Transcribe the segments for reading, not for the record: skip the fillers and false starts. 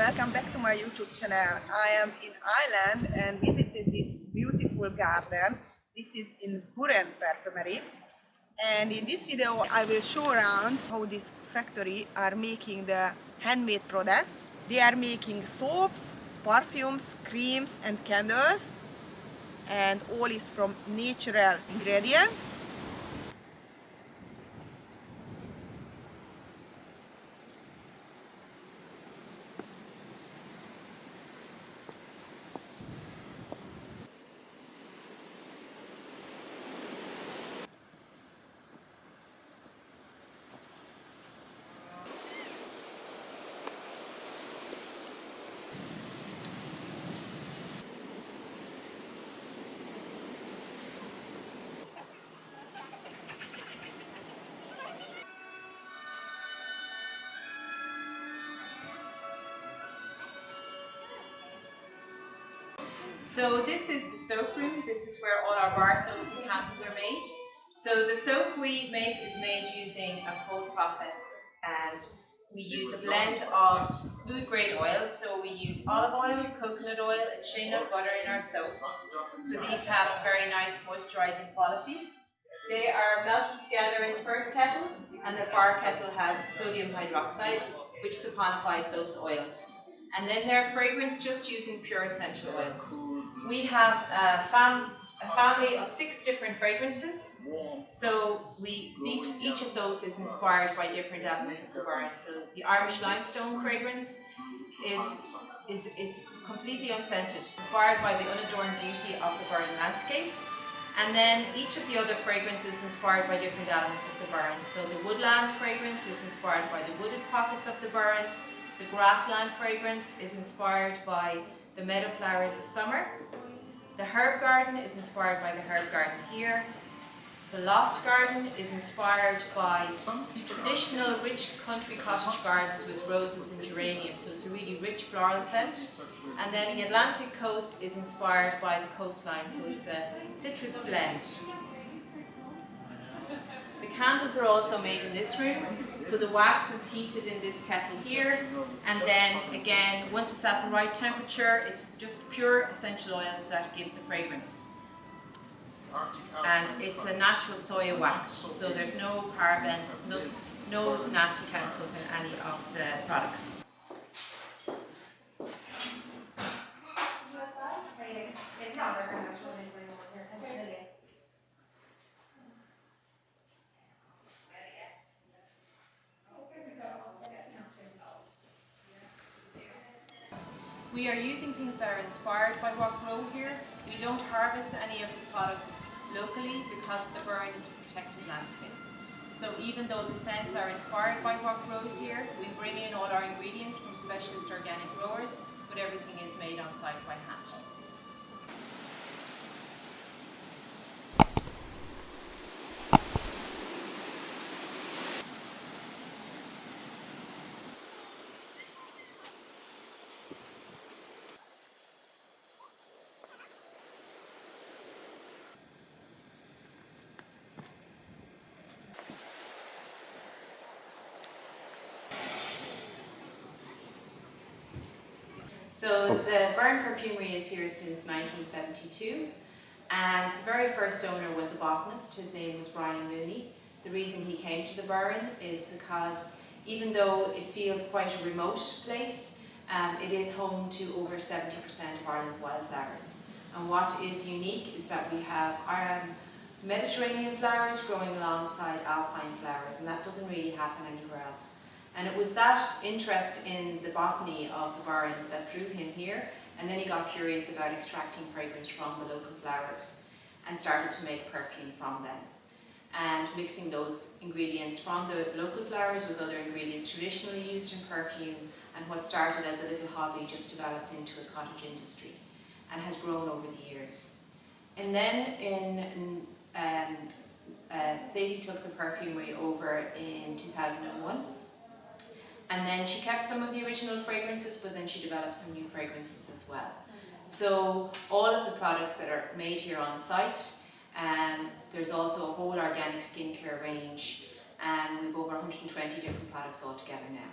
welcome back to my YouTube channel. I am in Ireland and visited this beautiful garden. This is in Burren Perfumery. And in this video I will show around how this factory are making the handmade products. They are making soaps, perfumes, creams and candles, and all is from natural ingredients. So this is the soap room. This is where all our bar soaps and candles are made. So the soap we make is made using a cold process, and we use a blend of food grade oils. So we use olive oil, coconut oil and shea nut butter in our soaps. So these have a very nice moisturising quality. They are melted together in the first kettle, and the bar kettle has sodium hydroxide, which saponifies those oils. And then their fragrance just using pure essential oils. We have a family of 6 different fragrances. So each of those is inspired by different elements of the Burren. So the Irish limestone fragrance is completely unscented, inspired by the unadorned beauty of the Burren landscape. And then each of the other fragrances is inspired by different elements of the Burren. So the woodland fragrance is inspired by the wooded pockets of the Burren. The grassland fragrance is inspired by the meadow flowers of summer. The herb garden is inspired by the herb garden here. The lost garden is inspired by traditional rich country cottage gardens with roses and geraniums, so it's a really rich floral scent. And then the Atlantic coast is inspired by the coastline, so it's a citrus blend. The candles are also made in this room, so the wax is heated in this kettle here, and then again, once it's at the right temperature, it's just pure essential oils that give the fragrance. And it's a natural soya wax, so there's no parabens, there's no nasty chemicals in any of the products. We are using things that are inspired by what grow here. We don't harvest any of the products locally because the Burren is a protected landscape. So even though the scents are inspired by what grows here, we bring in all our ingredients from specialist organic growers, but everything is made on site by hand. So the Burren Perfumery is here since 1972, and the very first owner was a botanist. His name was Brian Mooney. The reason he came to the Burren is because even though it feels quite a remote place, it is home to over 70% of Ireland's wildflowers. And what is unique is that we have Mediterranean flowers growing alongside alpine flowers, and that doesn't really happen anywhere else. And it was that interest in the botany of the Burren that drew him here, and then he got curious about extracting fragrance from the local flowers and started to make perfume from them. And mixing those ingredients from the local flowers with other ingredients traditionally used in perfume, and what started as a little hobby just developed into a cottage industry and has grown over the years. And then Sadie took the perfumery over in 2001. And then she kept some of the original fragrances, but then she developed some new fragrances as well. So all of the products that are made here on site, there's also a whole organic skincare range, and we've over 120 different products altogether now.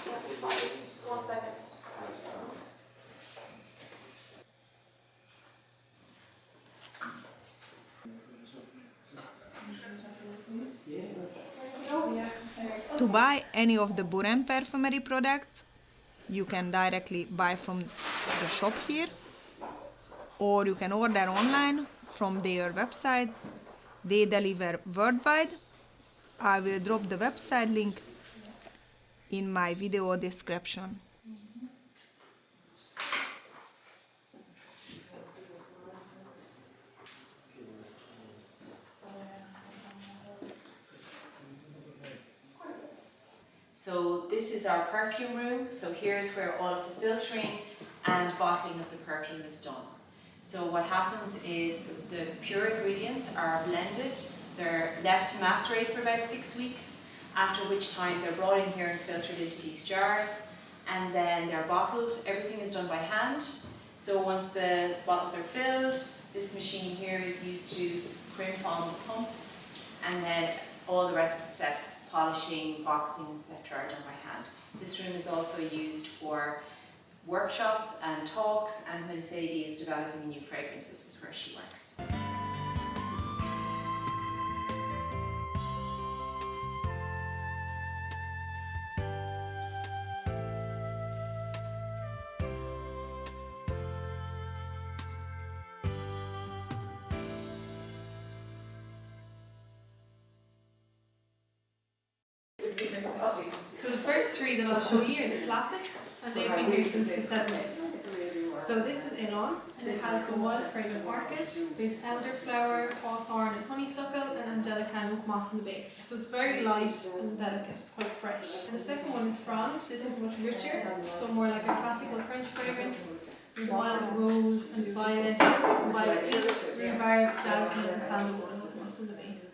Just 1 second. To buy any of the Burren Perfumery products, you can directly buy from the shop here, or you can order online from their website. They deliver worldwide. I will drop the website link in my video description. So this is our perfume room. So here's where all of the filtering and bottling of the perfume is done. So what happens is the pure ingredients are blended, they're left to macerate for about 6 weeks, after which time they're brought in here and filtered into these jars, and then they're bottled. Everything is done by hand. So once the bottles are filled, this machine here is used to crimp on the pumps, and then all the rest of the steps, polishing, boxing, etc. are done by hand. This room is also used for workshops and talks, and when Sadie is developing a new fragrance, this is where she works. So the first three that I'll show you are the classics, and they've been here since the 70s. So this is Elon, and it has the wild fragrant orchid, there's elderflower, hawthorn and honeysuckle, and angelica and oak moss in the base. So it's very light and delicate, it's quite fresh. And the second one is Frond. This is much richer, so more like a classical French fragrance. There's wild rose and violet, violet pink, rhubarb, jasmine and sandalwood and oak moss in the base.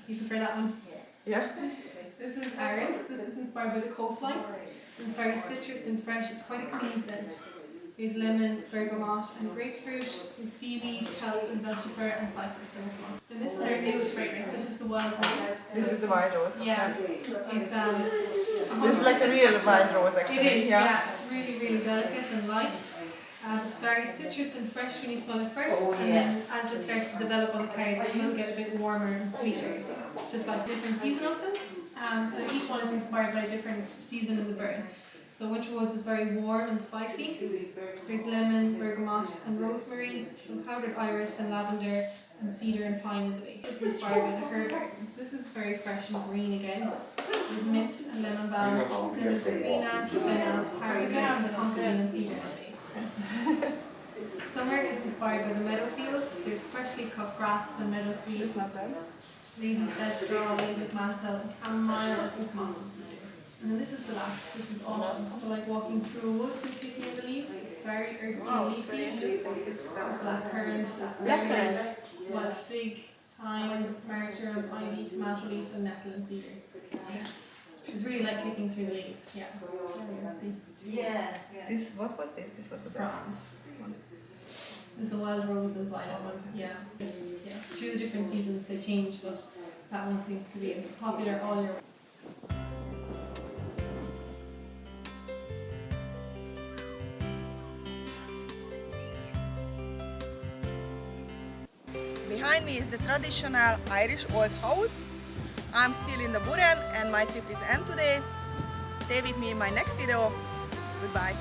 You prefer that one? Yeah. This is Aaron. So this is inspired by the coastline. It's very citrus and fresh. It's quite a clean scent. There's lemon, bergamot and grapefruit, some seaweed, kelp and vetiver and cypress and one. And this is our newest fragrance. This is the wild rose. This is the wild rose. Yeah. It's This is like a real wild rose actually. It is, yeah. It's really, really delicate and light. It's very citrus and fresh when you smell it first, and then as it starts to develop on the card, it will get a bit warmer and sweeter, just like different seasonal scents. So each one is inspired by a different season in the burn. So winter woods is very warm and spicy. There's lemon, bergamot and rosemary, some powdered iris and lavender, and cedar and pine in the base. This is inspired by the herb gardens. This is very fresh and green again. There's mint and lemon balm, pumpkin, verbena, fennel, tarragon, tonka and cedar in the base. Summer is inspired by the meadow fields. There's freshly cut grass and meadowsweet. Raven's bed straw, lady's mantle, chamomile, and oak moss and cedar. And then this is the last. This is autumn. So like walking through a woods and taking in the leaves. It's very earthy and leafy. There's black currant, blackberry, wild fig, thyme, marjoram, ivy, tomato leaf, and nettle and cedar. This is really like kicking through the leaves. Yeah. Very earthy. Yeah. This, what was this? This was the best. There's a wild rose and violet one. Yeah. Yeah. Through the different seasons they change, but that one seems to be popular all year. Behind me is the traditional Irish old house. I'm still in the Burren and my trip is end today. Stay with me in my next video. Goodbye.